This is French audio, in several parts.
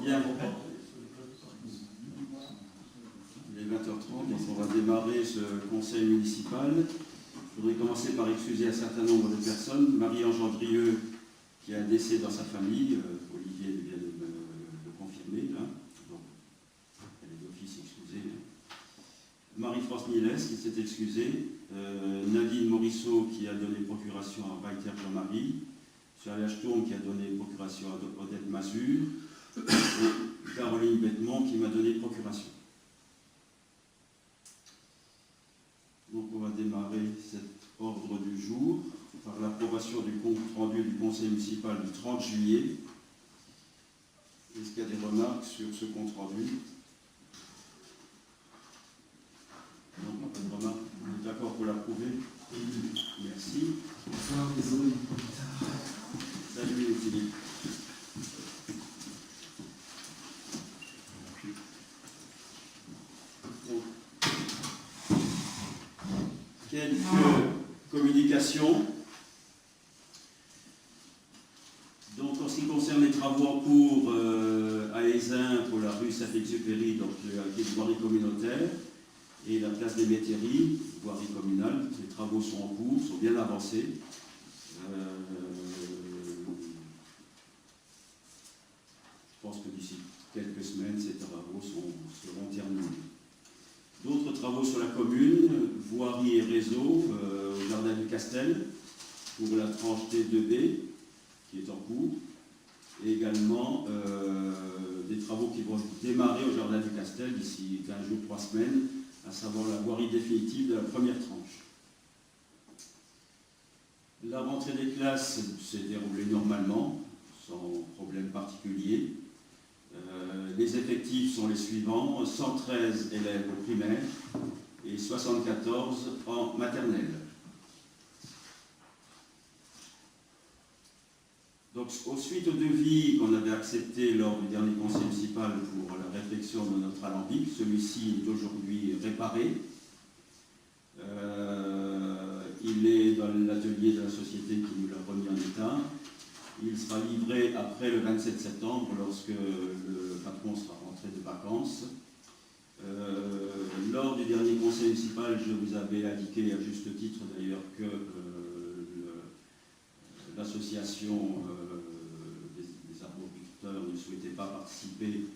Bien. Il est 20h30, donc on va démarrer ce conseil municipal. Je voudrais commencer par excuser un certain nombre de personnes. Marie Engendrieux, qui a un décès dans sa famille, Olivier vient de le confirmer, là. Donc, elle est d'office excusée. Marie-France Niles, qui s'est excusée. Nadine Morisseau, qui a donné procuration à Walter Jean-Marie. Charles Ashton, qui a donné procuration à Odette Mazur. Et Caroline Bettemont, qui m'a donné procuration. Donc on va démarrer cet ordre du jour par l'approbation du compte rendu du conseil municipal du 30 juillet. Est-ce qu'il y a des remarques sur ce compte rendu? Non, pas de remarques. Vous êtes d'accord pour l'approuver? Merci. Bonsoir, désolé. Salut Philippe. Quelques communications. Donc, en ce qui concerne les travaux en cours à Aisin pour la rue Saint-Exupéry, donc la voirie communautaire, et la place des Métairies, voirie communale, les travaux sont en cours, sont bien avancés. Je pense que d'ici quelques semaines, ces travaux seront terminés. D'autres travaux sur la commune, voirie et réseau, au jardin du Castel, pour la tranche T2B, qui est en cours, et également des travaux qui vont démarrer au jardin du Castel d'ici 15 jours, 3 semaines, à savoir la voirie définitive de la première tranche. La rentrée des classes s'est déroulée normalement, sans problème particulier. Les effectifs sont les suivants: 113 élèves au primaire et 74 en maternelle. Donc, suite au devis qu'on avait accepté lors du dernier conseil municipal pour la réfection de notre alambic, celui-ci est aujourd'hui réparé. Il est dans l'atelier de la société qui nous l'a remis en état. Il sera livré après le 27 septembre, lorsque le patron sera rentré de vacances. Lors du dernier conseil municipal, je vous avais indiqué, à juste titre d'ailleurs, que l'association des arboriculteurs ne souhaitait pas participer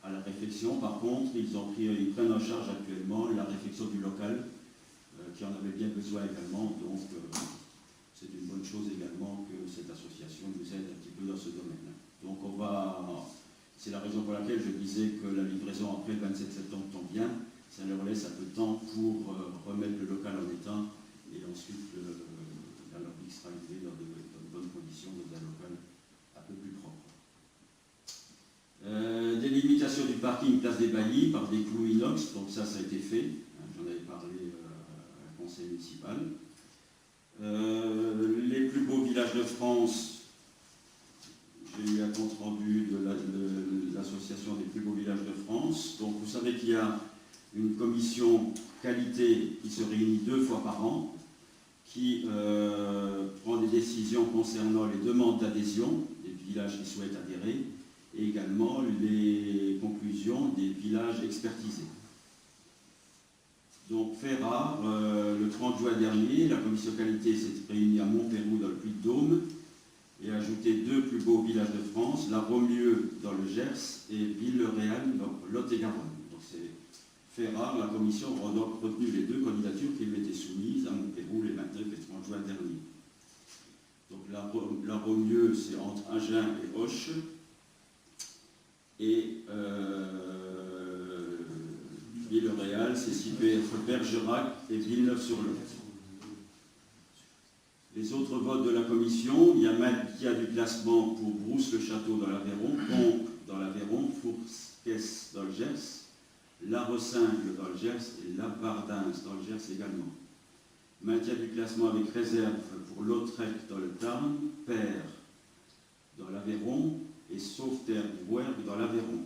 à la réfection. Par contre, ils prennent en charge actuellement la réfection du local, qui en avait bien besoin également. Donc, c'est une bonne chose également que cette association nous aide un petit peu dans ce domaine. Donc c'est la raison pour laquelle je disais que la livraison après le 27 septembre tombe bien. Ça leur laisse un peu de temps pour remettre le local en état, et ensuite l'alambic sera livré dans de bonnes conditions, dans un local un peu plus propre. Délimitation du parking place des Baillis par des clous inox, donc ça a été fait. J'en avais parlé à un conseil municipal. Les plus beaux villages de France, j'ai eu un compte rendu de l'association des plus beaux villages de France. Donc vous savez qu'il y a une commission qualité qui se réunit 2 fois par an, qui prend des décisions concernant les demandes d'adhésion des villages qui souhaitent adhérer, et également les conclusions des villages expertisés. Donc, fait rare, le 30 juin dernier, la commission qualité s'est réunie à Montpérou dans le Puy-de-Dôme et a ajouté 2 plus beaux villages de France, La Romieux dans le Gers et Ville-le-Réal dans Lot-et-Garonne. Donc c'est fait rare, la commission a donc retenu les 2 candidatures qui lui étaient soumises à Montpérou les 29 et 30 juin dernier. Donc la Romieux, c'est entre Agen et Auch, et Ville-le-Réal, c'est situé entre Bergerac et Villeneuve-sur-Lot. Les autres votes de la commission, il y a maintien du classement pour Brousse-le-Château dans l'Aveyron, Pont dans l'Aveyron, Fourques dans le Gers, La Ressingle dans le Gers et La Bardins dans le Gers également. Maintien du classement avec réserve pour Lautrec dans le Tarn, Père dans l'Aveyron et Sauveterre du Rouergue dans l'Aveyron.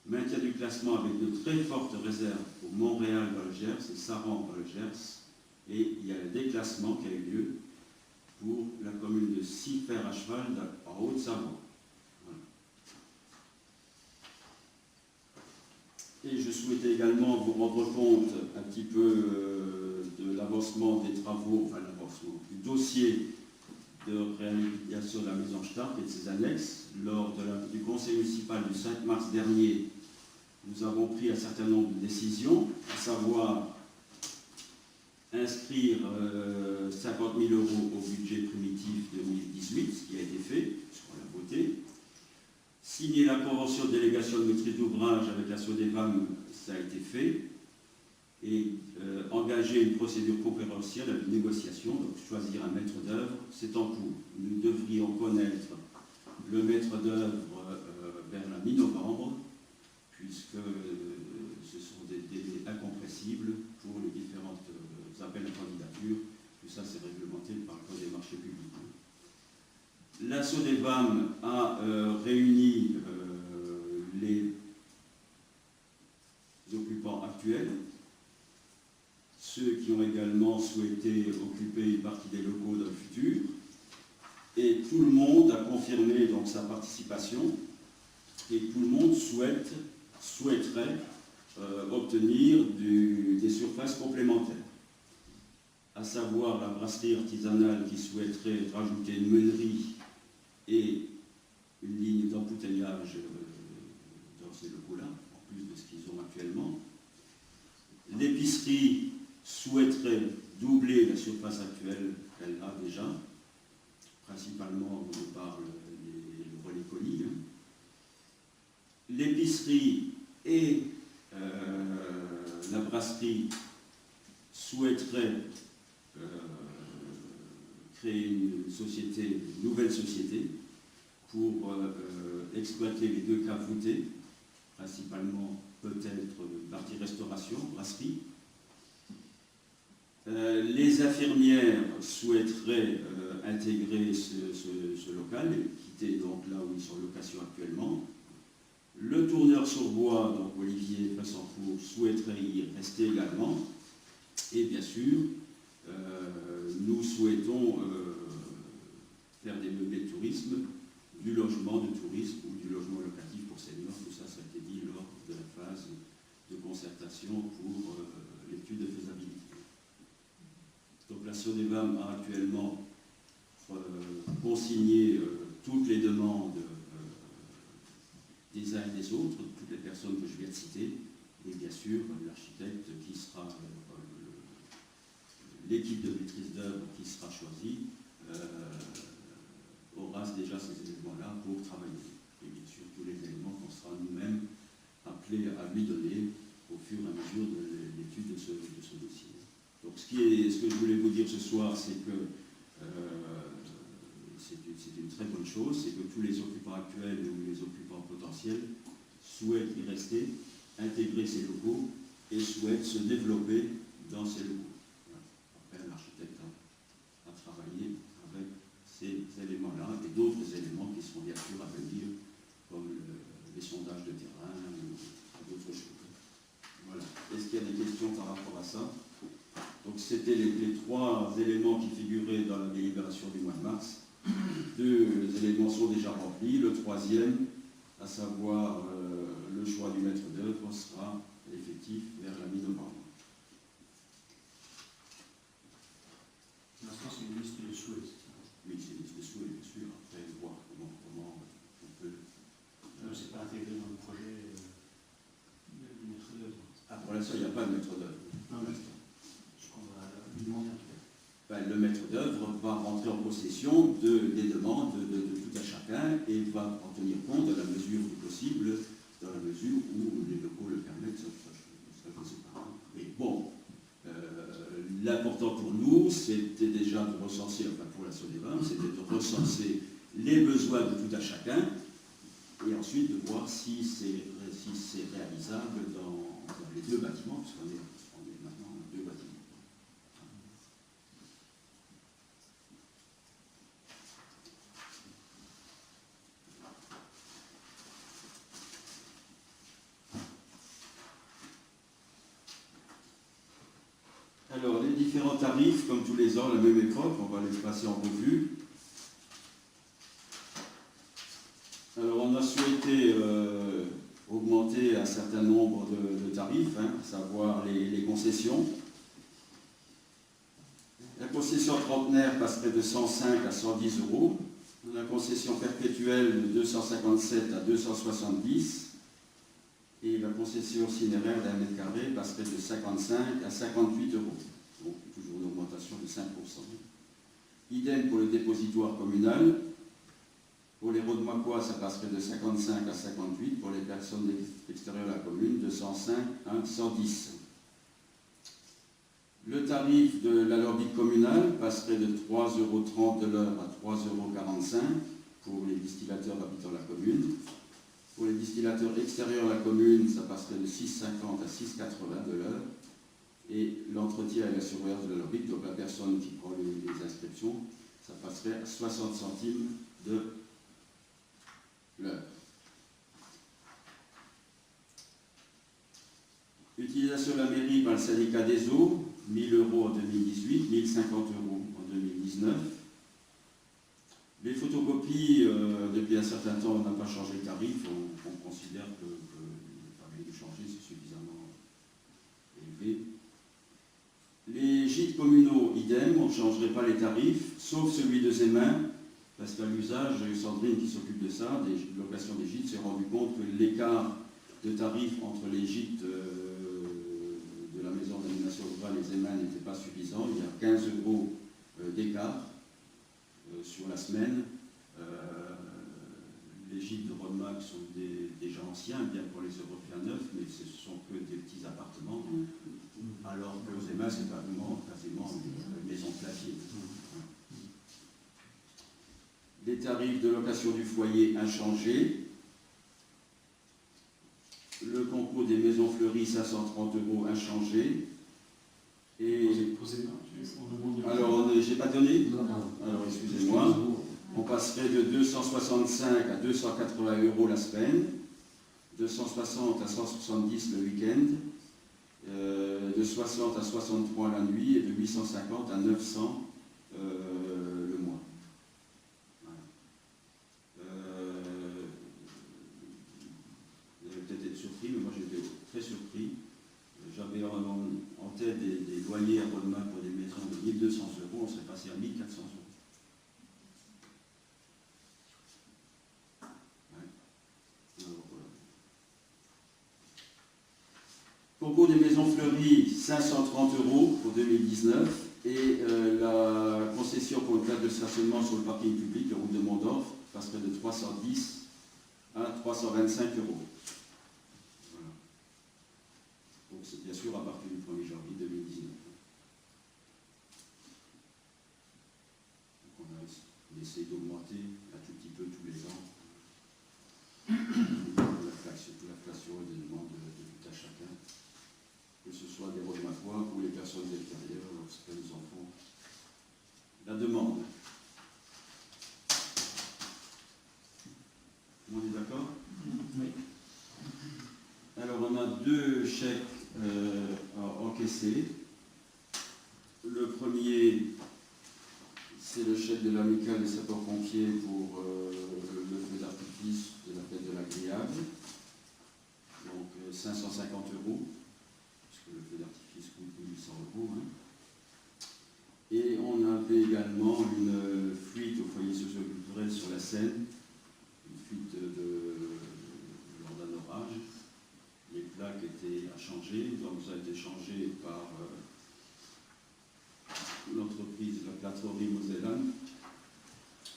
Maintien du classement avec de très fortes réserves pour Montréal dans le Gers et Saran dans le Gers. Et il y a le déclassement qui a eu lieu pour la commune de Siffert à Cheval en Haute-Savoie. Voilà. Et je souhaitais également vous rendre compte un petit peu de l'avancement des travaux, enfin l'avancement du dossier de réhabilitation de la maison Starck et de ses annexes. Lors du conseil municipal du 5 mars dernier, nous avons pris un certain nombre de décisions, à savoir inscrire 50 000 € au budget primitif 2018, ce qui a été fait, puisqu'on l'a voté. Signer la convention de délégation de maîtrise d'ouvrage avec la SODEVAM, ça a été fait. Et engager une procédure concurrentielle avec une négociation, donc choisir un maître d'œuvre, c'est en cours. Nous devrions connaître le maître d'œuvre vers la mi-novembre, puisque ce sont des délais incompressibles pour les différents appels à candidature. Tout ça, c'est réglementé par le Code des marchés publics. La SODEVAM a réuni les occupants actuels, ceux qui ont également souhaité occuper une partie des locaux dans le futur, et tout le monde a confirmé donc sa participation, et tout le monde souhaiterait obtenir des surfaces complémentaires, à savoir la brasserie artisanale qui souhaiterait rajouter une meunerie et une ligne d'embouteillage dans ces locaux-là, en plus de ce qu'ils ont actuellement. L'épicerie souhaiterait doubler la surface actuelle qu'elle a déjà, principalement on parle le relais colis. L'épicerie et la brasserie souhaiteraient créer une nouvelle société pour exploiter les deux caves voûtées, principalement peut-être une partie restauration, brasserie. Les infirmières souhaiteraient intégrer ce local et quitter donc là où ils sont en location actuellement. Le tourneur sur bois, donc Olivier Fessencourt, souhaiterait y rester également. Et bien sûr, nous souhaitons faire des meublés de tourisme, du logement de tourisme ou du logement locatif pour seniors. Tout ça, ça a été dit lors de la phase de concertation pour l'étude de faisabilité. Donc la SODEVAM a actuellement consigné toutes les demandes des uns et des autres, toutes les personnes que je viens de citer, et bien sûr l'architecte qui sera l'équipe de maîtrise d'œuvre qui sera choisie aura déjà ces éléments-là pour travailler. Et bien sûr tous les éléments qu'on sera nous-mêmes appelés à lui donner au fur et à mesure de l'étude de ce dossier. Donc ce que je voulais vous dire ce soir, c'est que c'est une très bonne chose, c'est que tous les occupants actuels ou les occupants potentiels souhaitent y rester, intégrer ces locaux et souhaitent se développer dans ces locaux. Après, l'architecte a travaillé avec ces éléments-là et d'autres éléments qui seront bien sûr à venir, comme les sondages de terrain ou d'autres choses. Voilà. Est-ce qu'il y a des questions par rapport à ça? Donc c'était les trois éléments qui figuraient dans la délibération du mois de mars. Deux éléments sont déjà remplis. Le troisième, à savoir le choix du maître d'œuvre, sera effectif vers la mi-novembre. Pour l'instant, c'est une liste de souhaits. Oui, c'est une liste de souhaits, bien sûr. Après, voir comment on peut... c'est pas intégré dans le projet du maître d'œuvre. Ah, pour l'instant, il n'y a pas de maître d'œuvre. Non, mais je crois qu'on va lui demander un truc. Le maître d'œuvre va rentrer en possession des demandes de tout un chacun et va en tenir compte à la mesure du possible, dans la mesure où les locaux le permettent. Ça, je ne sais pas. Mais bon, l'important pour nous, c'était déjà de recenser, enfin pour la SODEVAM, c'était de recenser les besoins de tout un chacun et ensuite de voir si c'est réalisable dans les deux bâtiments, puisqu'on est maintenant dans deux bâtiments. Alors, les différents tarifs, comme tous les ans, à la même époque, on va les passer en revue. Alors, on a souhaité augmenter augmenté un certain nombre de tarifs, à savoir les concessions. La concession trentenaire passerait de 105 à 110 euros. La concession perpétuelle de 257 à 270. Et la concession cinéraire d'un mètre carré passerait de 55 à 58 euros. Donc toujours une augmentation de 5%. Idem pour le dépositoire communal. Pour les Rodemacois, ça passerait de 55 à 58. Pour les personnes extérieures à la commune, de 105 à 110. Le tarif de l'alambic communal passerait de 3,30 € de l'heure à 3,45 € pour les distillateurs habitant la commune. Pour les distillateurs extérieurs à la commune, ça passerait de 6,50 à 6,80 de l'heure. Et l'entretien et la surveillance de l'alambic, donc la personne qui prend les inscriptions, ça passerait à 60 centimes de l'heure. Utilisation de la mairie par le syndicat des eaux, 1 000 € en 2018, 1 050 € en 2019. Les photocopies, depuis un certain temps, on n'a pas changé le tarif. On considère que le tarif de changer, c'est suffisamment élevé. Les gîtes communaux, idem, on ne changerait pas les tarifs, sauf celui de Zemin, parce qu'à l'usage, Sandrine qui s'occupe de ça, des locations des gîtes, s'est rendu compte que l'écart de tarifs entre les gîtes de la maison d'animation rurale et Zemin n'était pas suffisant. Il y a 15 € d'écart sur la semaine. Les gîtes de Rodemack sont déjà anciens, bien pour les Européens neufs, mais ce sont que des petits appartements, alors que Zemin, c'est quasiment une maison classique. Les tarifs de location du foyer inchangés. Le concours des maisons fleuries, 530 € inchangé. Et alors, j'ai pas donné. Alors, excusez-moi. On passerait de 265 à 280 € la semaine, 260 à 170 le week-end, de 60 à 63 la nuit et de 850 à 900 le mois. Voilà. Vous allez peut-être être surpris, mais moi j'étais très surpris. J'avais en tête des loyers à Rodemack pour des maisons de 1 200 €, on serait passé à 1 400 €. Concours des maisons fleuries, 530 € pour 2019. Et la concession pour le cadre de stationnement sur le parking public, la route de Mondorf, passerait de 310 à 325 €. Voilà. Donc c'est bien sûr à partir du 1er janvier 2019. Donc on essaie d'augmenter un tout petit peu tous les ans l'inflation et des demandes de tout à chacun, que ce soit des Rodemackois ou les personnes extérieures lorsqu'elles en font la demande. On est d'accord? Oui. Alors on a 2 chèques encaissés. Le premier, c'est le chèque de l'amicale des sapeurs-pompiers pour le feu d'artifice de la fête de la Grillade. Donc 550 €, puisque le feu d'artifice coûte 800 €. Et on avait également une fuite au foyer socio-culturel sur la Seine, une fuite lors d'un orage. Les plaques étaient à changer, donc ça a été changé par l'entreprise, la plateforme Mosellane,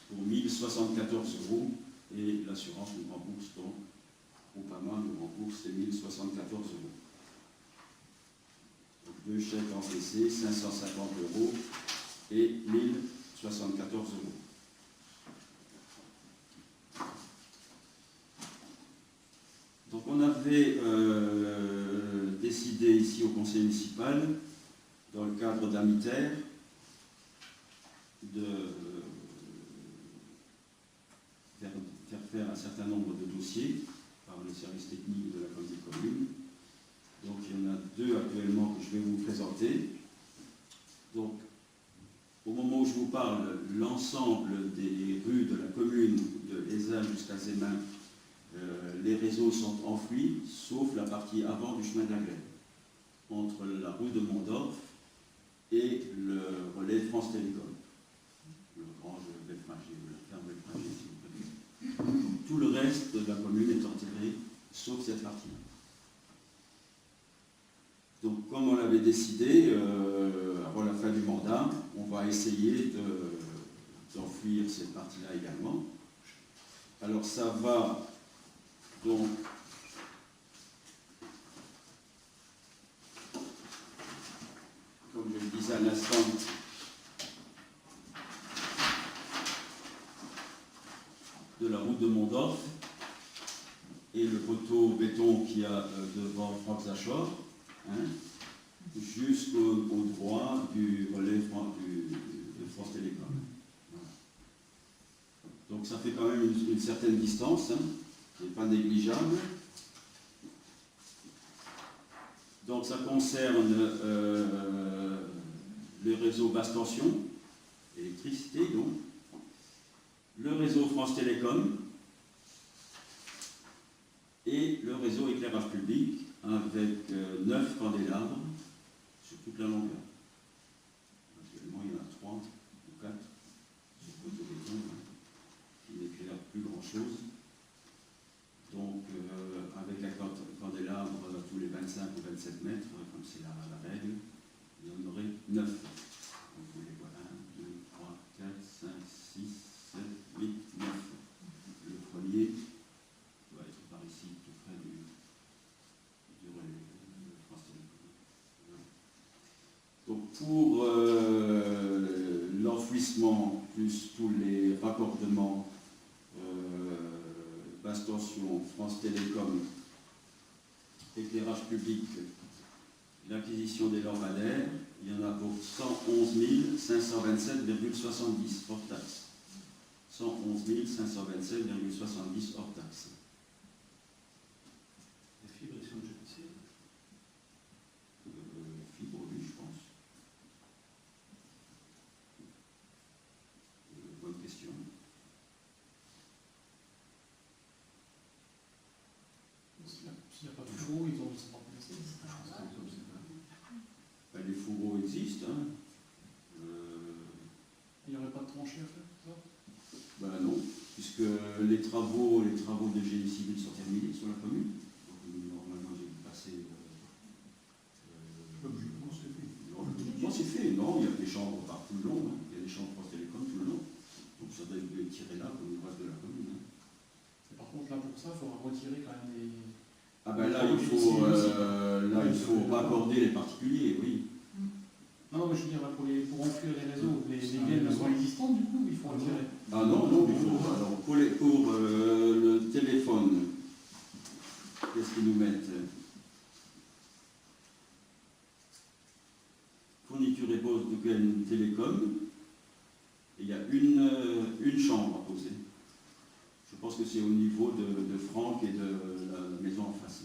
pour 1 074 € et l'assurance nous rembourse donc, Groupama nous rembourse ces 1 074 €. Donc 2 chèques encaissés, 550 € et 1 074 €. Donc on avait décidé ici au conseil municipal, dans le cadre d'Amiter, de faire un certain nombre de dossiers par le service technique de la commune. Donc il y en a 2 actuellement que je vais vous présenter. Donc au moment où je vous parle, l'ensemble des rues de la commune de Hézin jusqu'à Zemin, les réseaux sont enfouis, sauf la partie avant du chemin de la Glène, entre la route de Mondorf et le relais de France Télécom, le Grange Belfragé, ou la ferme Belfragé, si vous préférez. Tout le reste de la commune est enterré, sauf cette partie-là. Donc, comme on l'avait décidé, avant la fin du mandat, on va essayer d'enfouir cette partie-là également. Alors, ça va donc comme je le disais à l'instant, de la route de Mondorf et le poteau béton qu'il y a devant Franck Zachor, jusqu'au droit du relais de France Télécom. Voilà. Donc ça fait quand même une certaine distance, qui n'est pas négligeable. Donc ça concerne le réseau basse tension, électricité donc, le réseau France Télécom et le réseau éclairage public avec 9 candélabres sur toute la longueur. Actuellement il y en a 3 ou 4 sur poteau béton qui n'éclairent plus grand chose. Donc avec la candélabre tous les 25 ou 27 mètres, comme c'est la règle, il y en aurait 9. Donc vous les voilà, 1, 2, 3, 4, 5, 6, 7, 8, 9. Le premier doit être par ici, tout près du relais de France Télécom. Donc pour l'enfouissement, plus tous les raccordements, basse tension, France Télécom, éclairage public, l'acquisition des lampadaires, il y en a pour 111 527,70 hors taxe. 111 527,70 hors taxe. La fibre est sur le GPC. Fibre, oui, je pense. Bonne question. S'il n'y a pas de fourreau, ils ont pas placé. Ben, les fourreaux existent. Il n'y aurait pas de tranchée à faire, ça? Ben non, puisque les travaux de génie civil sont terminés sur la commune. Donc, normalement, j'ai passé. Logiquement, c'est fait. Non, c'est fait. Non, il y a des chambres par tout le long. Il y a des chambres France Télécom tout le long. Donc ça doit être tiré là comme le reste de la commune. Par contre, là, pour ça, il faudra retirer quand même des... Ah ben là, il faut raccorder les particuliers, oui. Non, mais je veux dire, là, pour enfouir les réseaux, les gaines sont existantes, du coup, il faut retirer. Ah non, il faut. Alors, pour le téléphone, qu'est-ce qu'ils nous mettent? Fourniture et pose de gaine télécom. Et il y a une chambre à poser. Je pense que c'est au niveau de Franck et de la maison en face.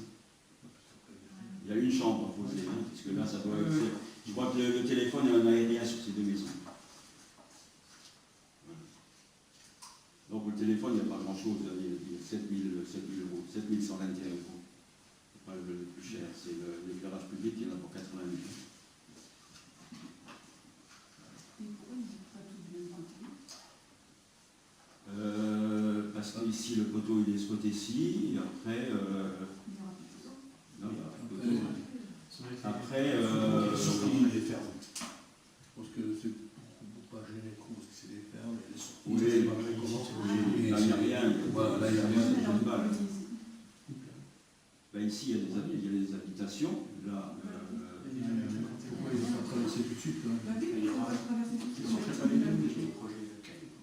Il y a une chambre à poser, puisque là, ça doit être... Je crois que le téléphone est un aérien sur ces deux maisons. Voilà. Donc le téléphone, il n'y a pas grand-chose, il y a 7 000 euros, 7 121 euros. C'est pas le plus cher, c'est l'éclairage public, il y en a pour 80 000. Parce qu'ici le poteau il est ce côté-ci, et après. Non, il n'y aura plus de poteau. Après. Surtout les fermes. Je pense que c'est pour pas gêner le coup, parce que c'est des fermes, et les sorties. Oui, là il n'y a rien. Voilà, là il n'y a rien. Ben, ici il y a des habitations. Là. Pourquoi ils vont pas traverser tout de suite là? C'est sûr qu'il n'y a pas les gaines déjà.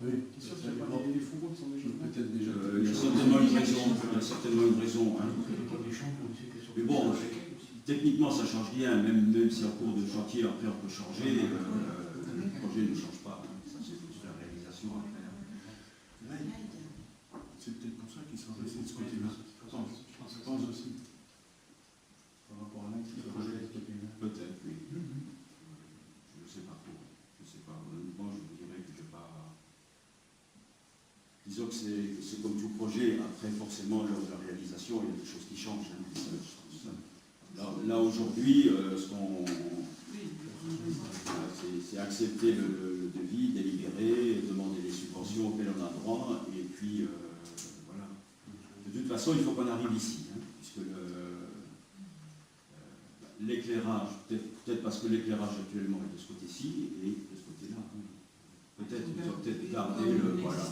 Oui, C'est sûr qu'il n'y a pas les fourreaux qui sont déjà... peut-être déjà. Il y a certainement une raison. Mais bon, techniquement ça ne change rien, même si en cours de chantier, après on peut changer. Le projet ne change pas. Ça c'est plus la réalisation après. C'est peut-être pour ça qu'ils sont restés de ce côté-là. Je pense aussi. Par rapport à l'un qui projet de ce côté-là. Peut-être, oui. Je ne sais pas trop. Je ne sais pas. Honnêtement, je vous dirais que je n'ai pas. Disons que c'est comme tout projet, après forcément lors de la réalisation, il y a des choses qui changent. Hein. Là aujourd'hui, c'est accepter le devis, délibérer, demander les subventions auxquelles on a droit, et puis voilà. De toute façon, il faut qu'on arrive ici, hein, puisque l'éclairage, peut-être parce que l'éclairage actuellement est de ce côté-ci et de ce côté-là. Hein. Peut-être, il faut peut-être garder le... Voilà.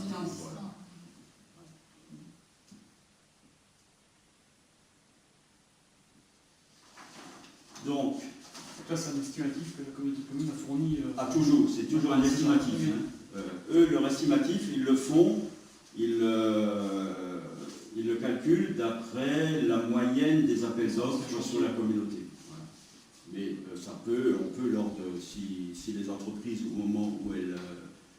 Donc, là, c'est un estimatif que la communauté de communes a fourni. Toujours, c'est toujours un estimatif. Hein. Eux, leur estimatif, ils le font, ils le calculent d'après la moyenne des appels d'offres sur la communauté. Voilà. Mais on peut, si les entreprises, au moment où elles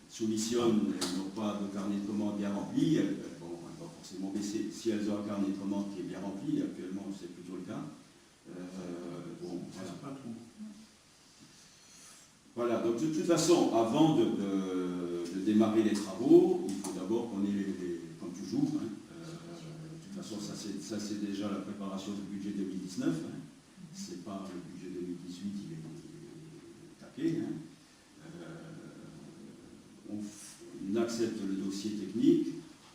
soumissionnent, elles n'ont pas de carnet de commande bien rempli, elles vont forcément baisser. Si elles ont un carnet de commande qui est bien rempli, actuellement c'est plutôt le cas. Pas trop. Voilà, donc de toute façon, avant de démarrer les travaux, il faut d'abord qu'on ait comme toujours, hein, de toute façon, ça c'est déjà la préparation du budget 2019, hein, c'est pas le budget 2018, il est tapé. Hein. On accepte le dossier technique,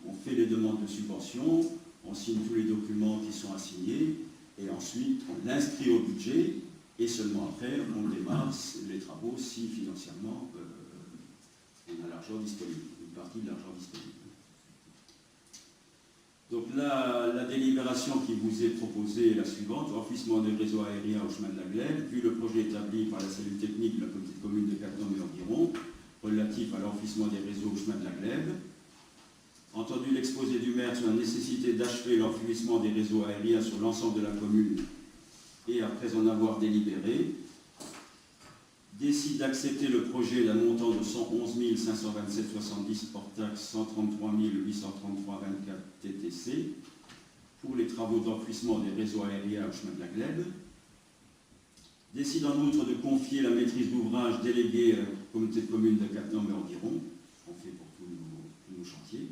on fait les demandes de subvention, on signe tous les documents qui sont assignés, et ensuite on l'inscrit au budget, et seulement après on démarre les travaux si financièrement on a l'argent disponible, une partie de l'argent disponible. Donc la délibération qui vous est proposée est la suivante: enfouissement des réseaux aériens au chemin de la Glèbe, vu le projet établi par la cellule technique de la communauté de communes de Cattenom et environ, relatif à l'enfouissement des réseaux au chemin de la Glèbe. Entendu l'exposé du maire sur la nécessité d'achever l'enfouissement des réseaux aériens sur l'ensemble de la commune, et après en avoir délibéré, décide d'accepter le projet d'un montant de 111 527,70 hors taxe, 133 833,24 TTC pour les travaux d'enfouissement des réseaux aériens au chemin de la Glèbe. Décide en outre de confier la maîtrise d'ouvrage déléguée à la communauté de communes de Cattenom et environ, ce qu'on fait pour tous nos chantiers.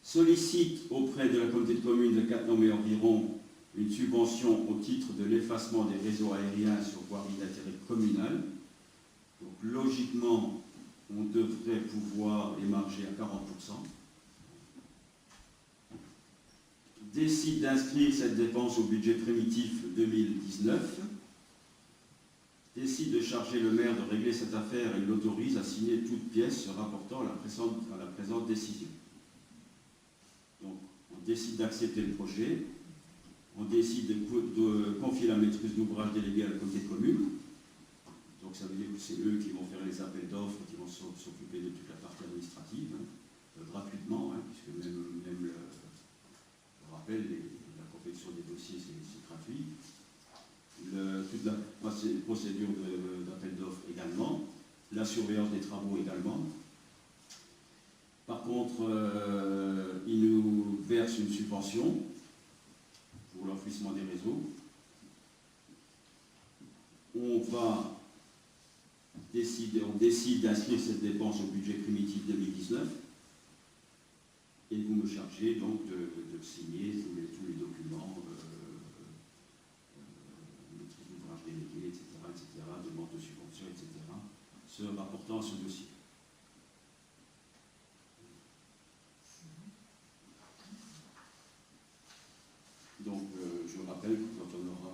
Sollicite auprès de la communauté de communes de Cattenom et environ une subvention au titre de l'effacement des réseaux aériens sur voirie d'intérêt communal. Donc logiquement, on devrait pouvoir émarger à 40%. Décide d'inscrire cette dépense au budget primitif 2019. Décide de charger le maire de régler cette affaire et l'autorise à signer toute pièce se rapportant à la présente décision. Donc, on décide d'accepter le projet. On décide de confier la maîtrise d'ouvrage déléguée à la communauté de communes. Donc ça veut dire que c'est eux qui vont faire les appels d'offres, qui vont s'occuper de toute la partie administrative, hein, gratuitement, hein, puisque même je rappelle, la confection des dossiers, c'est gratuit. Toute la procédure d'appel d'offres également, la surveillance des travaux également. Par contre, ils nous versent une subvention pour l'enfouissement des réseaux. On décide d'inscrire cette dépense au budget primitif 2019 et vous me chargez donc de signer tous les documents, maîtrise d'ouvrage délégué, etc., demande de subvention, etc., se rapportant à ce dossier. Donc, je rappelle que quand on aura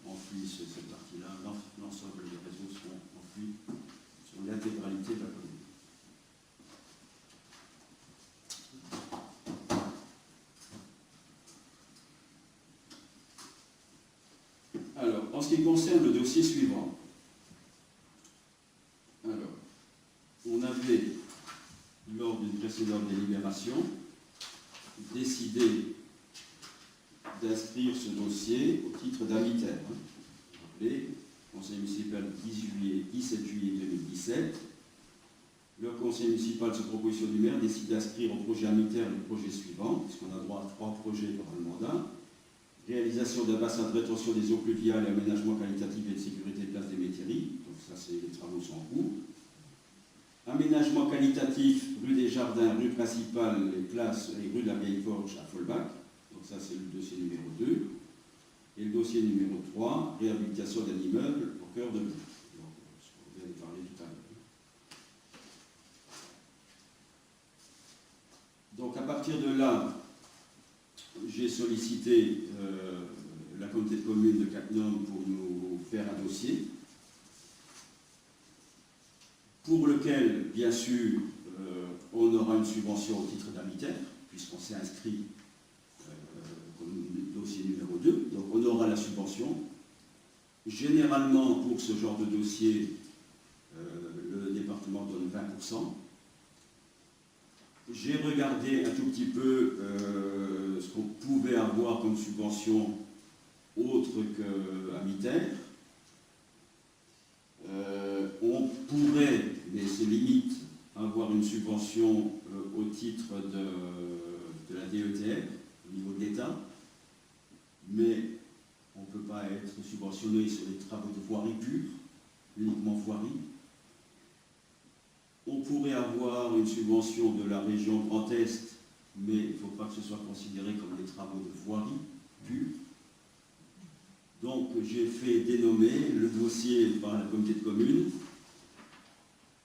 enfoui cette partie-là, l'ensemble des réseaux seront enfouis sur l'intégralité de la commune. Alors, en ce qui concerne le dossier suivant, on avait, lors d'une précédente délibération, décidé d'inscrire ce dossier au titre d'Amiter. Vous rappelez, Conseil municipal 17 juillet 2017. Le Conseil municipal, sur proposition du maire, décide d'inscrire au projet Amiter le projet suivant, puisqu'on a droit à 3 projets par le mandat. Réalisation d'un bassin de rétention des eaux pluviales et aménagement qualitatif et de sécurité de place des métairies. Donc ça, les travaux sont en cours. Aménagement qualitatif, rue des Jardins, rue principale, les places et rue de la Vieille Forge à Folbach. Donc ça, c'est le dossier numéro 2. Et le dossier numéro 3, réhabilitation d'un immeuble au cœur de ville. Donc, ce qu'on vient de parler tout à l'heure. Donc à partir de là, j'ai sollicité la communauté de communes de Cattenom pour nous faire un dossier, pour lequel, bien sûr, on aura une subvention au titre d'Amiter, puisqu'on s'est inscrit comme dossier numéro 2, donc on aura la subvention. Généralement, pour ce genre de dossier, le département donne 20%. J'ai regardé un tout petit peu ce qu'on pouvait avoir comme subvention autre qu'Amiter. On pourrait, mais c'est limite, avoir une subvention au titre de la DETR au niveau de l'État, mais on ne peut pas être subventionné sur les travaux de voirie pure, uniquement voirie. On pourrait avoir une subvention de la région Grand Est, mais il ne faut pas que ce soit considéré comme des travaux de voirie pure. Donc j'ai fait dénommer le dossier par la communauté de communes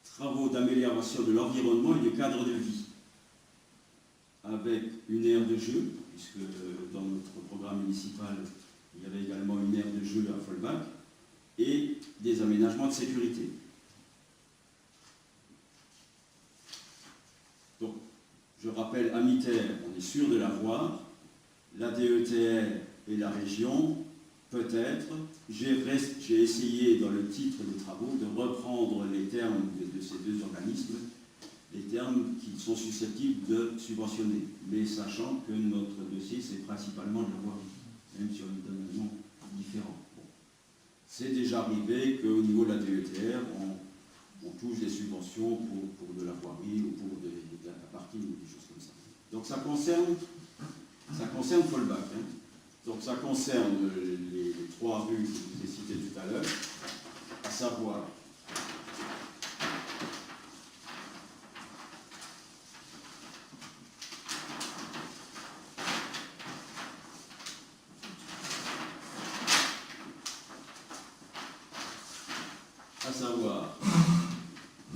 travaux d'amélioration de l'environnement et du cadre de vie, avec une aire de jeu, puisque dans notre programme municipal, il y avait également une aire de jeu à Folbach, et des aménagements de sécurité. Donc, je rappelle, Amiter, on est sûr de l'avoir, la DETR et la région, peut-être. J'ai essayé, dans le titre des travaux, de reprendre les termes de ces deux organismes, les termes qui sont susceptibles de subventionner, mais sachant que notre dossier, c'est principalement de la voirie, même si on nous donne un nom différent. Bon. C'est déjà arrivé qu'au niveau de la DETR, on touche des subventions pour de la voirie ou pour la parking ou des choses comme ça. Donc ça concerne Folbach. Hein. Donc ça concerne les 3 rues que je vous ai citées tout à l'heure, à savoir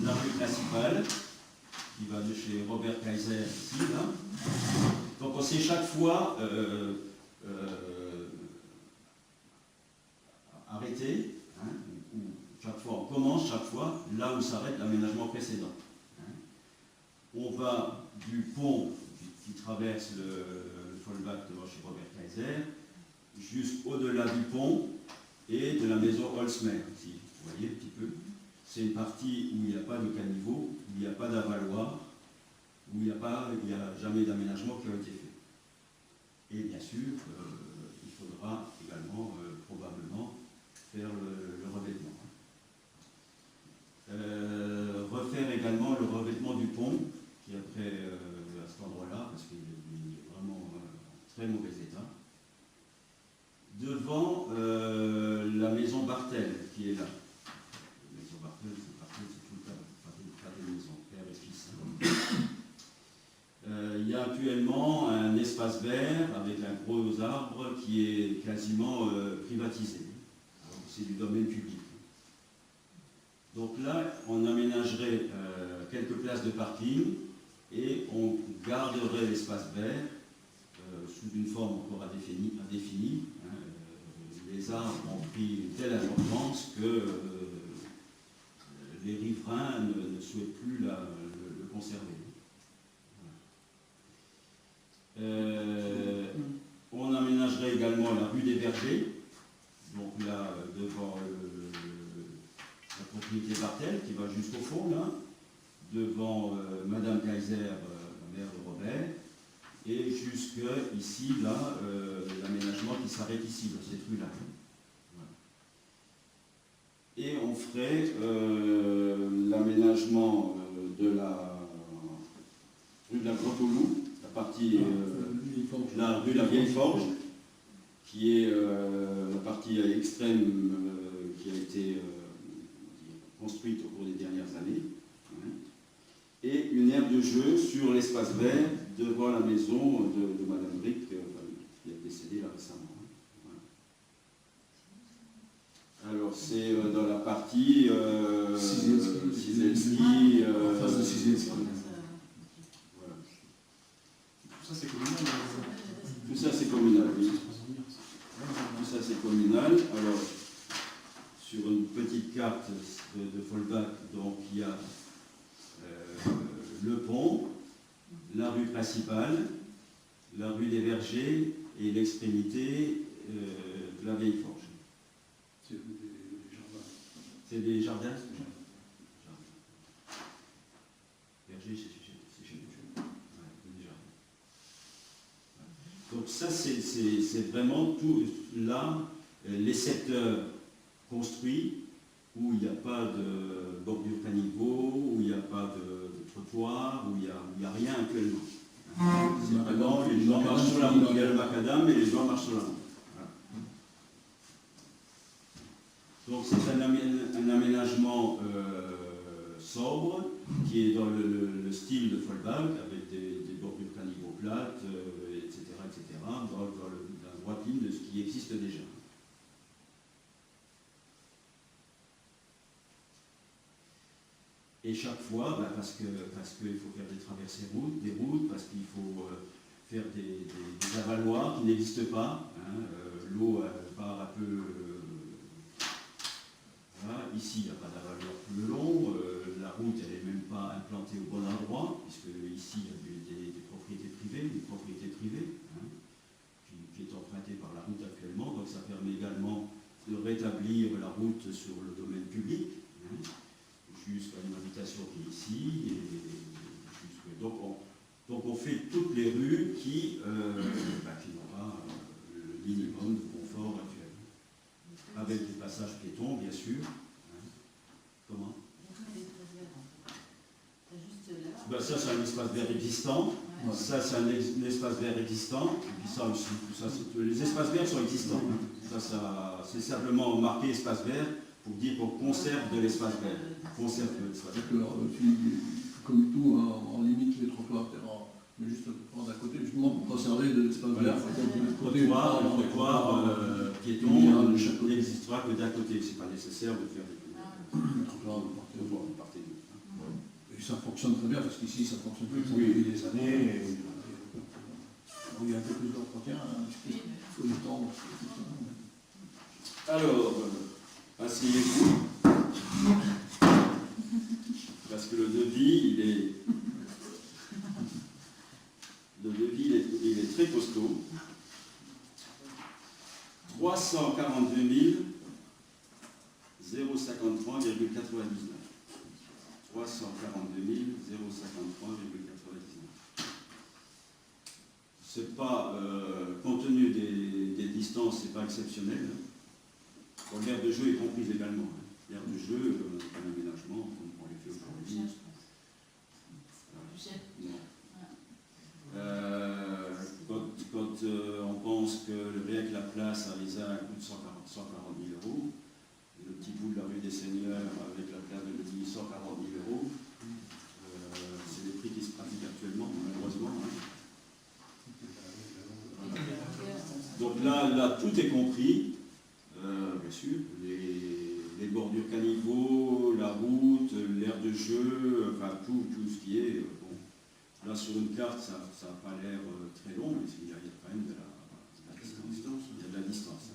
la rue principale, qui va de chez Robert Kaiser ici, là. Donc on sait chaque fois arrêter, hein, chaque fois on commence, chaque fois là où s'arrête l'aménagement précédent. Hein. On va du pont qui traverse le Folbach devant chez Robert Kaiser, jusqu'au-delà du pont et de la maison Holzmer, ici, vous voyez un petit peu. C'est une partie où il n'y a pas de caniveau, où il n'y a pas d'avaloir, où il n'y a jamais d'aménagement qui a été fait. Et bien sûr, il faudra également probablement faire le revêtement. Refaire également le revêtement du pont, qui après à cet endroit-là, parce qu'il est vraiment en très mauvais état. Devant la maison Bartel, qui est là. La maison Bartel, c'est tout le cas de maison, père et fils. Il y a actuellement un espace vert avec un gros arbre qui est quasiment privatisé. C'est du domaine public. Donc là, on aménagerait quelques places de parking et on garderait l'espace vert sous une forme encore indéfinie. Hein. Les arbres ont pris une telle importance que les riverains ne souhaitent plus le conserver. On aménagerait également la rue des Vergers, donc là devant la propriété Bartel qui va jusqu'au fond là, devant Madame Kaiser, la mère de Robert, et jusque ici là l'aménagement qui s'arrête ici dans cette rue là. Voilà. Et on ferait l'aménagement de la rue de la Grotte-au-Loup, la partie la rue de la Vieille Forge, qui est la partie extrême qui a été construite au cours des dernières années, hein, et une aire de jeu jeu sur l'espace vert devant la maison de Madame Rick, qui est décédée là récemment. Voilà. Alors c'est dans la partie Cizelski, en face de Cizelski. voilà. Tout ça, c'est communal. Tout ça c'est communal, oui. Tout ça c'est communal. Alors, sur une petite carte de Folbach, donc il y a le pont, la rue principale, la rue des Vergers et l'extrémité de la Vieille Forge. C'est des jardins. C'est des jardins. Vergers, c'est chez nous. Ouais, des jardins. Donc ça, c'est vraiment tout là, les secteurs construits où il n'y a pas de bordure caniveau, où il n'y a pas de trottoir, où il n'y a rien actuellement. C'est vraiment, les gens marchent sur la route. Il y a le macadam et les gens marchent sur la route. Voilà. Donc c'est un aménagement sobre qui est dans le style de Folbach, avec des bordures caniveau plates, etc., dans la droite ligne de ce qui existe déjà. Et chaque fois, parce qu'il faut faire des traversées des routes, parce qu'il faut faire des avaloirs qui n'existent pas. Hein, l'eau part un peu. Voilà. Ici, il n'y a pas d'avaloir tout le long. La route, elle n'est même pas implantée au bon endroit, puisque ici, il y a des propriétés privées, une propriété privée, hein, qui est empruntée par la route actuellement. Donc ça permet également de rétablir la route sur le domaine public. Hein, jusqu'à une habitation qui est ici, donc on fait toutes les rues qui n'ont pas le minimum de confort actuel, avec des passages piétons, bien sûr. Hein. Comment? Ça, c'est un espace vert existant. Ouais. Ça, c'est un espace vert existant. Et puis ça aussi, les espaces verts sont existants. Hein. Ça, c'est simplement marqué espace vert pour dire qu'on conserve de l'espace vert. Conserve de l'espace vert. Comme tout, on limite les trottoirs, mais juste d'à côté, justement pour conserver de l'espace vert. Le trottoir piéton n'existera que d'un côté. Ce n'est pas nécessaire de faire des trottoirs de part et d'autre. Et ça fonctionne très bien, parce qu'ici, ça fonctionne plus depuis des années. Il y a un peu plus d'entretien, il faut du temps. Alors, asseyez-vous. Parce que le devis, il est très costaud. 342 053,99. 342 053,99. C'est pas, compte tenu des distances, c'est pas exceptionnel. Bon, l'aire de jeu est comprise également. Hein. L'aire de jeu, un aménagement, comme on les fait aujourd'hui. Quand on pense que rien que la place à Isa coûte 140 000 €, le petit bout de la rue des Seigneurs avec la place de Levy, 140 000 €, c'est des prix qui se pratiquent actuellement, malheureusement. Hein. Donc là, tout est compris, bien sûr, les bordures caniveaux, la route, l'aire de jeu, enfin tout ce qui est. Là, sur une carte, ça n'a pas l'air très long, mais il y a quand même de la distance. Il y a de la distance.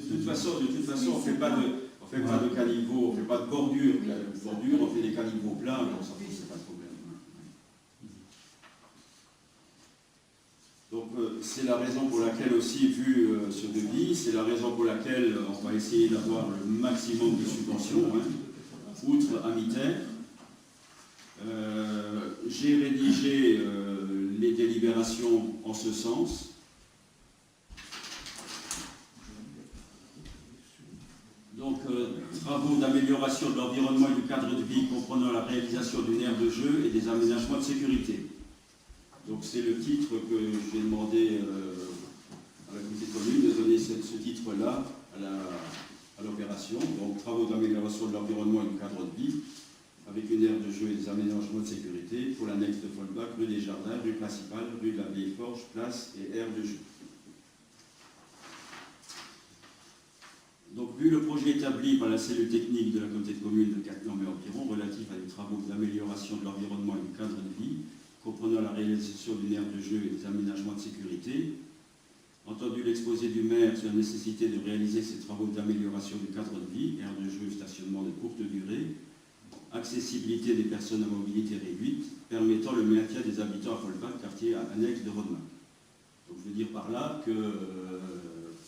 De toute façon, on ne fait pas de caniveau, on ne fait pas de bordure. On fait des caniveaux plats, mais on s'en fout, c'est pas de problème. Donc c'est la raison pour laquelle aussi, vu ce devis, c'est la raison pour laquelle on va essayer d'avoir le maximum de subventions, hein, outre Amiter. J'ai rédigé les délibérations en ce sens. Donc, travaux d'amélioration de l'environnement et du cadre de vie comprenant la réalisation d'une aire de jeu et des aménagements de sécurité. Donc c'est le titre que j'ai demandé à la communauté de communes de donner ce titre-là à l'opération. Donc travaux d'amélioration de l'environnement et du cadre de vie, avec une aire de jeu et des aménagements de sécurité pour l'annexe de Folbach, rue des Jardins, rue principale, rue de la Vieille Forge, place et aire de jeu. Donc, vu le projet établi par la cellule technique de la communauté de communes de Cattenom et environ, relatif à des travaux d'amélioration de l'environnement et du cadre de vie, comprenant la réalisation d'une aire de jeu et des aménagements de sécurité, entendu l'exposé du maire sur la nécessité de réaliser ces travaux d'amélioration du cadre de vie, aire de jeu, stationnement de courte durée, accessibilité des personnes à mobilité réduite, permettant le maintien des habitants à Folbach, quartier annexe de Rodemack. Donc je veux dire par là que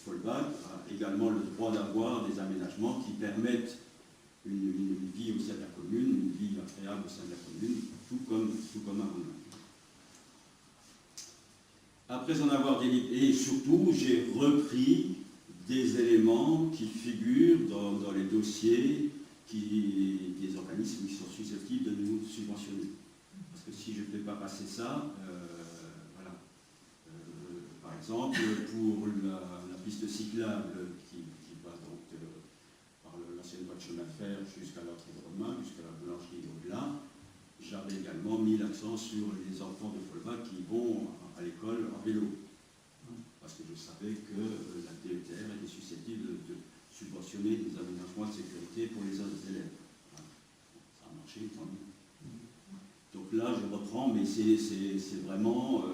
Folbach a également le droit d'avoir des aménagements qui permettent une vie au sein de la commune, une vie agréable au sein de la commune, tout comme à Rodemack. Après en avoir délibéré, et surtout j'ai repris des éléments qui figurent dans les dossiers des organismes qui sont susceptibles de nous subventionner. Parce que si je ne fais pas passer ça, voilà. Par exemple, pour la piste cyclable qui va donc par l'ancienne voie de chemin de fer jusqu'à l'entrée de Rodemack, jusqu'à la boulangerie au-delà, j'avais également mis l'accent sur les enfants de Folbach qui vont à l'école en vélo. Parce que je savais que la DETR était susceptible de subventionner des aménagements de sécurité pour les autres élèves. Voilà. Ça a marché, tant mieux. Donc là, je reprends, mais c'est vraiment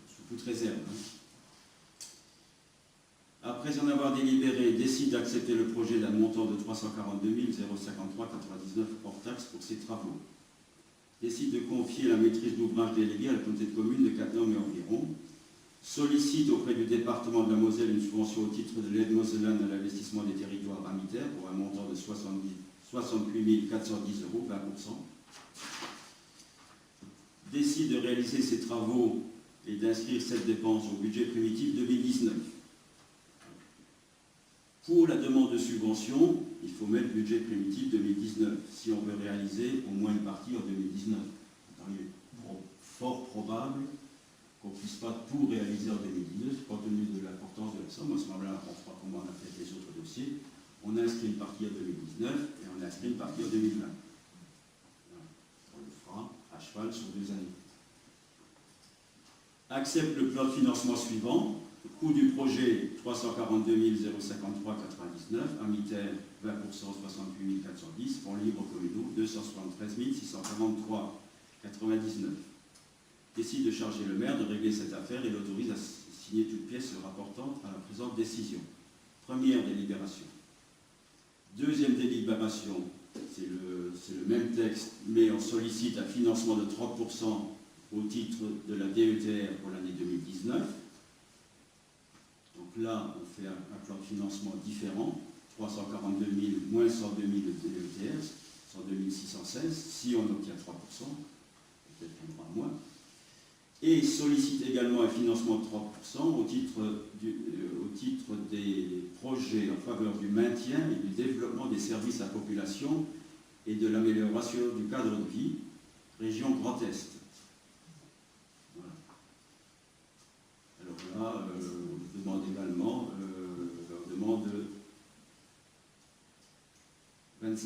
sous toute réserve. Après en avoir délibéré, décide d'accepter le projet d'un montant de 342 053,99 hors taxe pour ses travaux. Décide de confier la maîtrise d'ouvrage déléguée à la communauté de communes de Cattenom et environ. Sollicite auprès du département de la Moselle une subvention au titre de l'aide mosellane à l'investissement des territoires amitaires pour un montant de 68 410 €, 20%. Décide de réaliser ces travaux et d'inscrire cette dépense au budget primitif 2019. Pour la demande de subvention, il faut mettre budget primitif 2019, si on veut réaliser au moins une partie en 2019. Il est fort probable qu'on ne puisse pas tout réaliser en 2019, compte tenu de l'importance de la somme. À ce moment-là, on fera comme on a fait les autres dossiers. On inscrit une partie en 2019 et on inscrit une partie en 2020. Voilà. On le fera à cheval sur 2 années. Accepte le plan de financement suivant. Le coût du projet 342 053,99, amitaire 20%, 68 410, fonds libres communaux 273 643,99. Décide de charger le maire de régler cette affaire et l'autorise à signer toute pièce rapportant à la présente décision. Première délibération. Deuxième délibération, c'est le même texte, mais on sollicite un financement de 30% au titre de la DETR pour l'année 2019. Donc là, on fait un plan de financement différent, 342 000 moins 102 000 de DETR, 102 616, si on obtient 3%, peut-être qu'on aura moins. Et sollicite également un financement de 3% au titre des projets en faveur du maintien et du développement des services à la population et de l'amélioration du cadre de vie, région Grand Est. Voilà. Alors là, je demande également, leur demande 25%.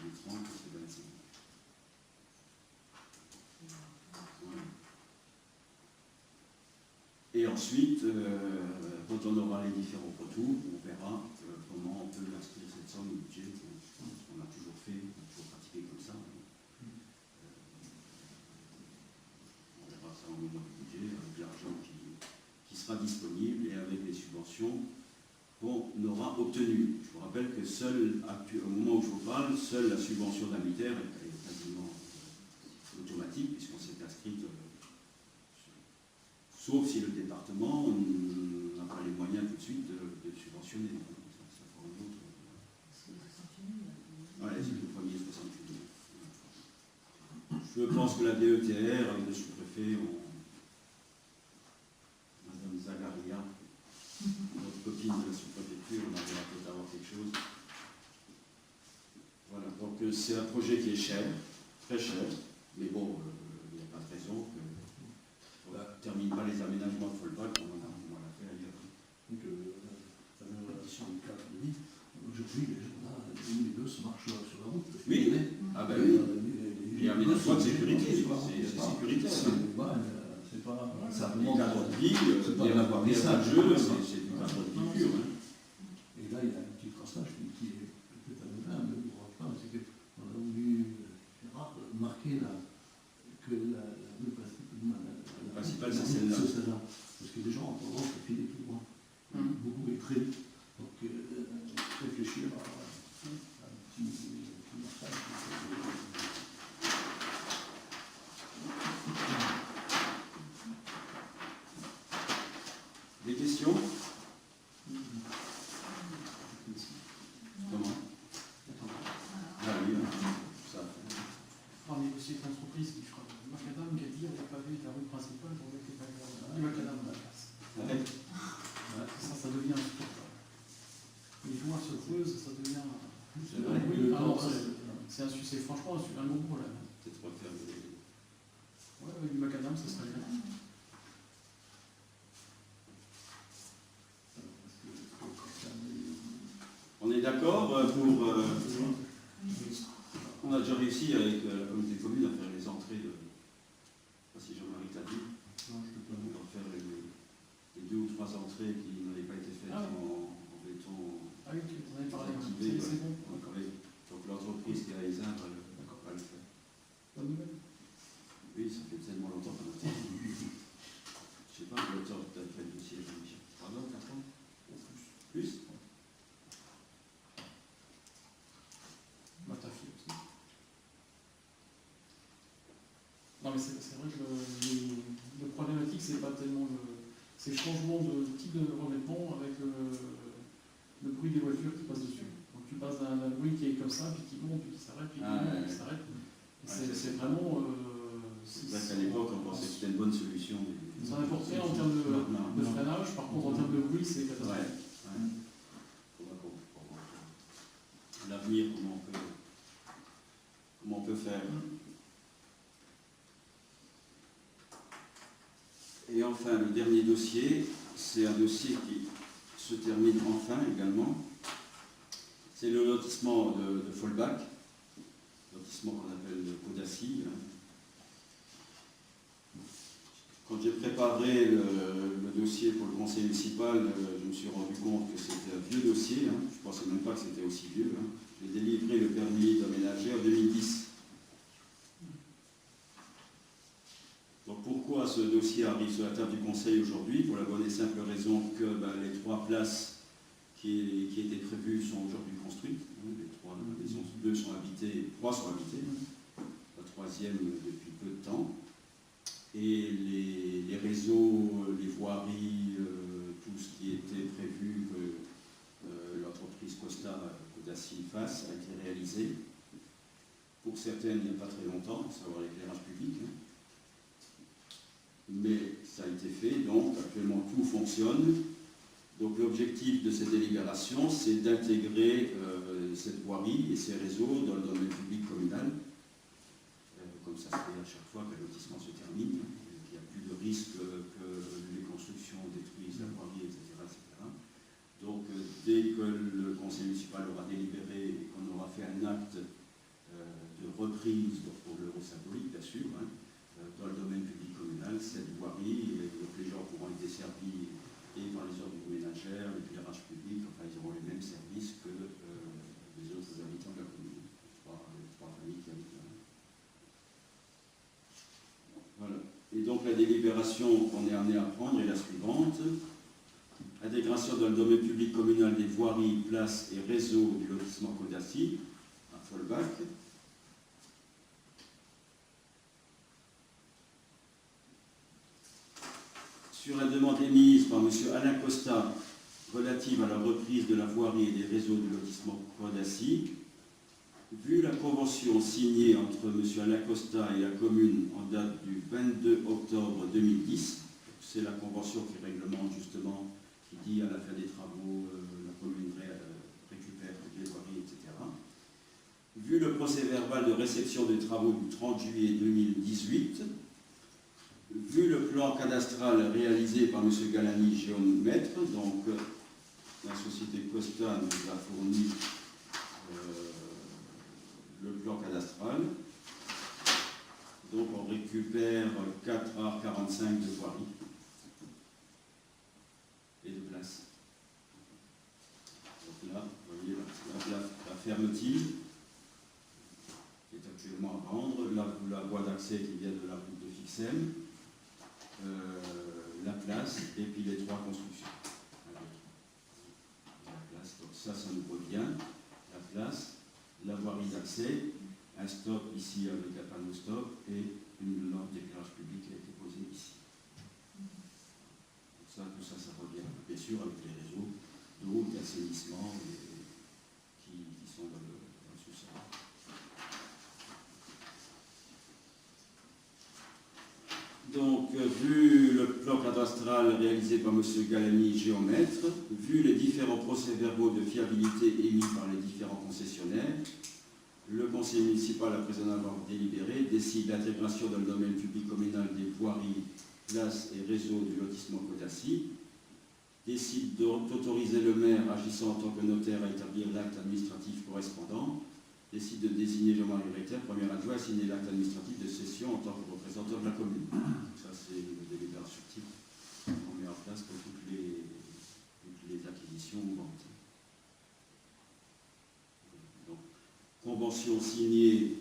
Les 30, c'est 25%. Voilà. Et ensuite, quand on aura les différents retours, on verra comment on peut inscrire cette somme au budget. On a toujours fait, on a toujours pratiqué comme ça. On verra ça au moment du budget, avec l'argent qui sera disponible et avec les subventions qu'on aura obtenues. Je vous rappelle que au moment où je vous parle, seule la subvention d'amitaire est quasiment automatique, puisqu'on s'est inscrite. Sauf si le département n'a pas les moyens tout de suite de subventionner. Ça fera un autre. Voilà, c'est le premier 68 000. Je pense que la DETR, avec le sous-préfet, Madame Zagaria, notre copine de la sous-préfecture, on arrivera peut-être à avoir quelque chose. Voilà, donc c'est un projet qui est cher, très cher, mais bon, il n'y a pas de raison que On ne termine pas les aménagements de Folbach, on l'a fait ailleurs. Donc, la rénovation du cadre de vie, aujourd'hui, les gens là, les bus marchent sur la route. Parce que Oui. Ah ben oui. Il y a un aménagement de sécurité, c'est sécuritaire. C'est pas simplement Le cadre de vie, c'est pas il y a d'avoir des des jeux, salles, c'est du cadre de vie pur. Hein. Et là, il y a un petit passage qui est peut-être anodin, mais on ne voit pas, c'est qu'on a voulu marquer que la rue Principale, c'est celle-là. C'est celle-là. Parce que les gens ont tendance à filer tout droit. Beaucoup et très vite. Donc, réfléchir à un petit marquage. Des questions? Comment? Ah oui, ça. On a négocié avec l'entreprise qui fera Macadam qui a dit on va paver la rue principale pour mettre les pavés du Macadam à la place. Ouais. Ça devient insupportable. Les joints se creusent, ça devient. C'est vrai que Oui, alors, c'est franchement un gros problème. Peut-être refaire des... Ouais, avec du Macadam, ça serait bien. On est d'accord pour... on a déjà réussi avec la communauté de communes à faire les entrées de... Je ne sais pas si Jean-Marie t'a dit. Non, je peux pas. On va faire les 2 ou 3 entrées qui n'avaient pas été faites en béton. Ah oui, tu en avais parlé. Activé, C'est bon. Donc l'entreprise qui est à Isard va le faire. Bonne nouvelle. Oui, ça fait tellement longtemps qu'on attend. Je sais pas, l'auteur tu as fait le dossier, Jean-Michel. 3 ans, 4 ans? Plus? Bah, ta fille aussi. Non, mais c'est vrai que le problématique, c'est pas tellement c'est le changement de type de revêtement avec le bruit des voitures qui passent dessus. Donc tu passes d'un bruit qui est comme ça, puis qui monte, puis qui s'arrête, puis qui monte, puis qui s'arrête. C'est vraiment. C'est vrai qu'à l'époque, on pensait que c'était une bonne solution. Ça n'importe rien en termes de freinage, par contre en termes de bruit, c'est catastrophique. L'avenir, comment on peut faire. Et enfin, le dernier dossier, c'est un dossier qui se termine enfin également. C'est le lotissement de Folbach, lotissement qu'on appelle le Caudacy. Quand j'ai préparé le dossier pour le conseil municipal, je me suis rendu compte que c'était un vieux dossier. Je ne pensais même pas que c'était aussi vieux. J'ai délivré le permis d'aménager en 2010. Donc pourquoi ce dossier arrive sur la table du conseil aujourd'hui? Pour la bonne et simple raison que les 3 places qui étaient prévues sont aujourd'hui construites. Les 3 maisons, 2 sont habitées, 3 sont habitées. La 3e depuis peu de temps. Et les réseaux, les voiries, tout ce qui était prévu que l'entreprise Caudacy fasse a été réalisé. Pour certaines, il n'y a pas très longtemps, à savoir l'éclairage public. Mais ça a été fait, donc actuellement tout fonctionne. Donc l'objectif de cette délibération, c'est d'intégrer cette voirie et ces réseaux dans le domaine public communal. Comme ça se fait à chaque fois qu'un lotissement se termine, qu'il n'y a plus de risque que les constructions détruisent la voirie, etc. Donc dès que le conseil municipal aura délibéré et qu'on aura fait un acte de reprise, pour l'euro symbolique bien sûr, dans le domaine public communal, cette voirie, donc les gens pourront être desservis et par les ordres ménagères, l'éclairage public, enfin ils auront les mêmes services que les autres habitants de la commune, les 3 familles qui habitent là. Voilà. Et donc la délibération qu'on est amené à prendre est la suivante. Intégration dans le domaine public communal des voiries, places et réseaux du lotissement Caudacy à Folbach. Sur la demande émise par M. Alain Costa relative à la reprise de la voirie et des réseaux du lotissement Caudacy, vu la convention signée entre M. Alain Costa et la commune en date du 22 octobre 2010, c'est la convention qui réglemente justement, qui dit à la fin des travaux, la commune récupère toutes les voiries, etc. Vu le procès verbal de réception des travaux du 30 juillet 2018, vu le plan cadastral réalisé par M. Galani, géomètre, donc la société Costa nous a fourni le plan cadastral. Donc on récupère 4h45 de voirie et de place. Donc là, vous voyez la fermeture qui est actuellement à vendre, la voie d'accès qui vient de la route de Fixem, la place et puis les 3 constructions. La place, donc ça nous revient. La place, la voirie d'accès, un stop ici avec un panneau stop et une lampe d'éclairage public qui a été posée ici. Donc ça, tout ça, ça revient, bien sûr, avec les réseaux d'eau, d'assainissement qui sont dans le sous-sol. Donc, vu le plan cadastral réalisé par M. Galani, géomètre, vu les différents procès-verbaux de fiabilité émis par les différents concessionnaires, le conseil municipal, après en avoir délibéré, décide l'intégration dans le domaine public communal des voiries, places et réseaux du lotissement Codassi, décide d'autoriser le maire, agissant en tant que notaire, à établir l'acte administratif correspondant, décide de désigner Jean-Marie Recter, premier adjoint, à signer l'acte administratif de cession en tant que représentant de la commune. Ça, c'est le délibération type qu'on met en place pour toutes les acquisitions ou ventes. Donc, convention signée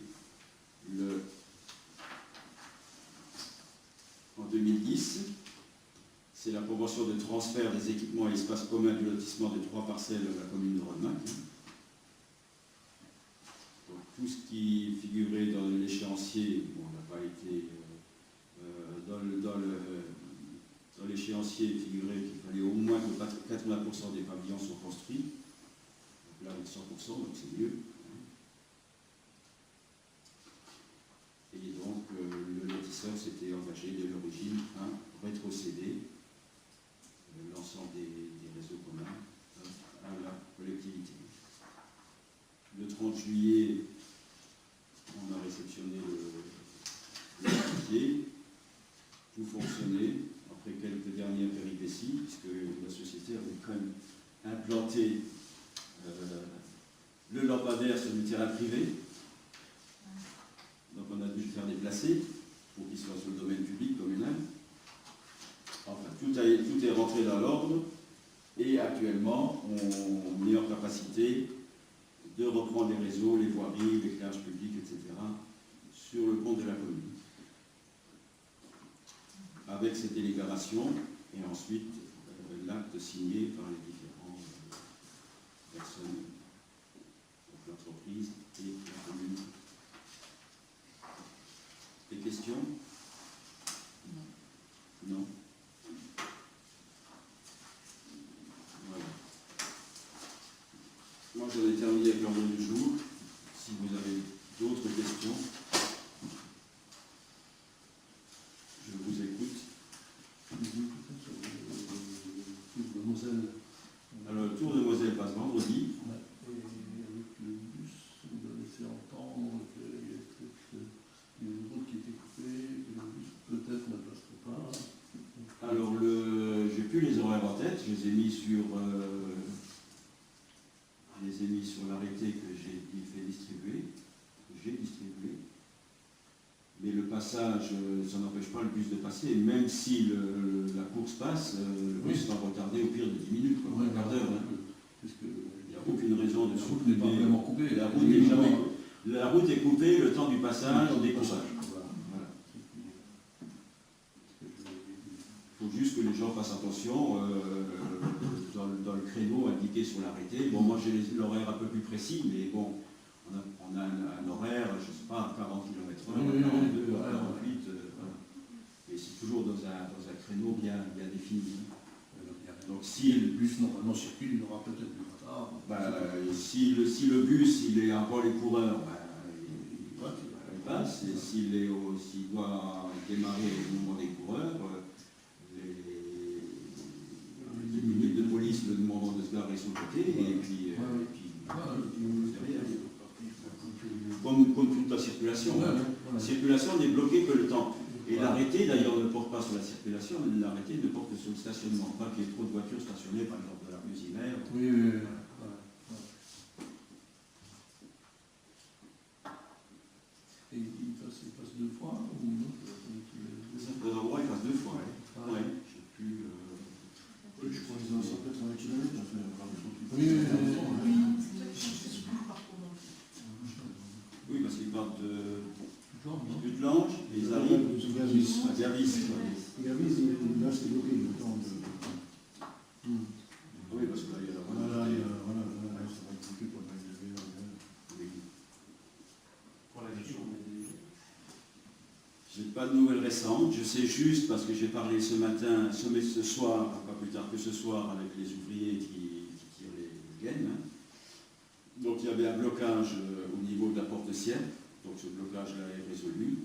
en 2010. C'est la convention de transfert des équipements et espaces communs du lotissement de 3 parcelles de la commune de Rodemack. Donc, tout ce qui figurait dans l'échéancier, bon, n'a pas été dans l'échéancier figurait qu'il fallait au moins que 80% des pavillons soient construits. Donc là, avec 100%, donc c'est mieux. Et donc, le lotisseur s'était engagé dès l'origine à rétrocéder l'ensemble des réseaux communs à la collectivité. Le 30 juillet, on a réceptionné le papier, tout fonctionnait, après quelques dernières péripéties, puisque la société avait quand même implanté le lampadaire sur du terrain privé. Donc on a dû le faire déplacer pour qu'il soit sur le domaine public communal. Enfin, tout est rentré dans l'ordre et actuellement on est en capacité de reprendre les réseaux, les voiries, l'éclairage public, etc. sur le compte de la commune. Avec cette délibération et ensuite l'acte signé par les différentes personnes, donc l'entreprise et la commune. Des questions? Non. Voilà. Moi, j'en ai terminé avec l'ordre du jour. Si vous avez d'autres questions, je vous écoute. Alors, le tour de Moselle passe vendredi. Et avec le bus, vous avez laissé entendre qu'il y a une route qui était coupée, que le bus peut-être ne passerait pas. Alors, j'ai plus les horaires en tête, je les ai mis sur l'arrêté que j'ai distribué. Mais le passage, ça n'empêche pas le bus de passer, même si la course passe, le bus va retarder au pire de 10 minutes, quoi, un quart d'heure. Hein. Il n'y a aucune raison de La route n'est pas vraiment coupée. La route est coupée le temps du passage au découpage. Voilà. Il faut juste que les gens fassent attention dans le créneau indiqué sur l'arrêté. Bon, moi j'ai l'horaire un peu plus précis, mais bon, on a un horaire, je ne sais pas, à 40 km/h, 42, 48, voilà. Et c'est toujours dans un créneau bien défini. Donc si le bus normalement circule, il aura peut-être du retard. Si le bus il est avant les coureurs, il passe. Et s'il doit démarrer au moment des coureurs, les minutes de police le demanderont de se garer sur le côté, et puis derrière. Comme toute la circulation. La circulation n'est bloquée que le temps Et l'arrêté, d'ailleurs, ne porte pas sur la circulation, l'arrêté ne porte que sur le stationnement. Pas qu'il y ait trop de voitures stationnées, par exemple, de la rue Zimmer. Oui, oui, oui. Et il passe 2 fois ou Certains endroits, ils passent 2 fois. Ouais. Je sais plus. je crois qu'ils ont 180 km. Oui, parce qu'ils partent de Lange et ils arrivent à Gavis. Là, c'est bloqué le temps de. Oui, parce que là, il y a la Voilà, ça va être bloqué pour le Oui. Pour la gestion des... Je n'ai pas de nouvelles récentes. Je sais juste, parce que j'ai parlé ce matin, ce soir, pas plus tard que ce soir, avec les ouvriers qui tirent les gaines. Donc il y avait un blocage au niveau de la porte Sierre. Donc ce blocage-là est résolu,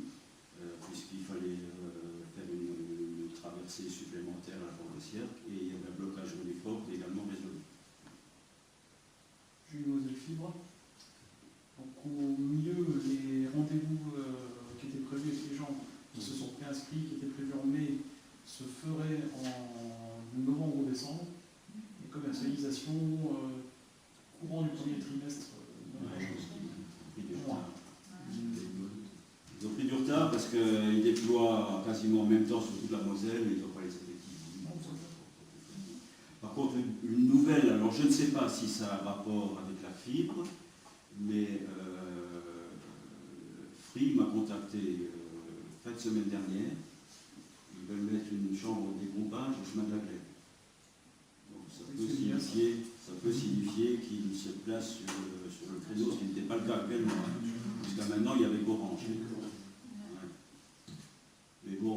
puisqu'il fallait faire une traversée supplémentaire à la porte Sierre. Et il y avait un blocage au Fort également résolu. Jules Moselle Fibre. Donc au milieu, les rendez-vous qui étaient prévus avec les gens qui se sont préinscrits, qui étaient prévus en mai, se feraient en novembre ou décembre. Les commercialisations courant du premier trimestre. Ils ont pris du retard parce qu'ils déploient quasiment en même temps sur toute la Moselle et ils n'ont pas les effectifs. Par contre, une nouvelle, alors je ne sais pas si ça a un rapport avec la fibre, mais Free m'a contacté fin de semaine dernière. Ils veulent mettre une chambre de dégroupage au chemin de la Glève. Donc ça peut signifier qu'ils se placent sur le créneau, ce qui n'était pas le cas actuellement. Jusqu'à maintenant, il y avait qu'Orange. Ouais. Mais bon,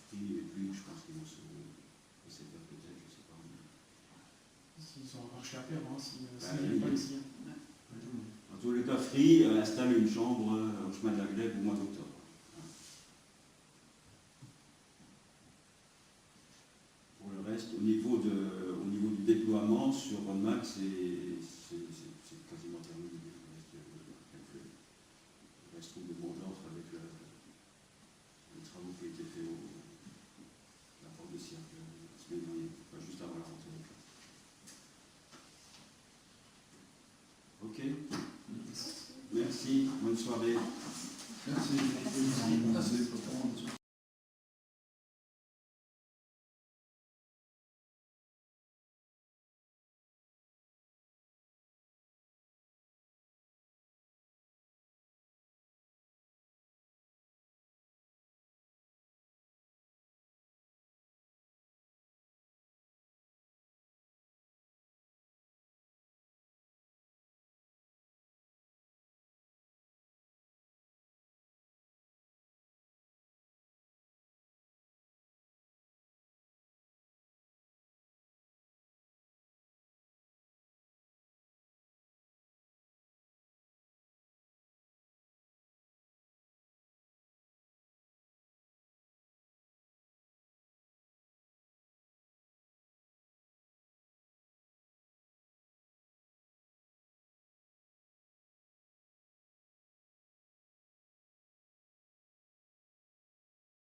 Free et Plus, je pense qu'ils vont se faire peut-être, je ne sais pas. S'ils sont marché à perdre, s'il oui. n'y a pas les signes. En tous les cas, Free installe une chambre au chemin de la Glève au mois d'octobre. Pour le reste, au niveau du déploiement sur Max, c'est quasiment terminé. Il reste trouve de bon ordre avec les travaux qui ont été faits à la porte de Sierre la semaine dernière, pas juste avant la rentrée. Ok. Merci, bonne soirée. Merci.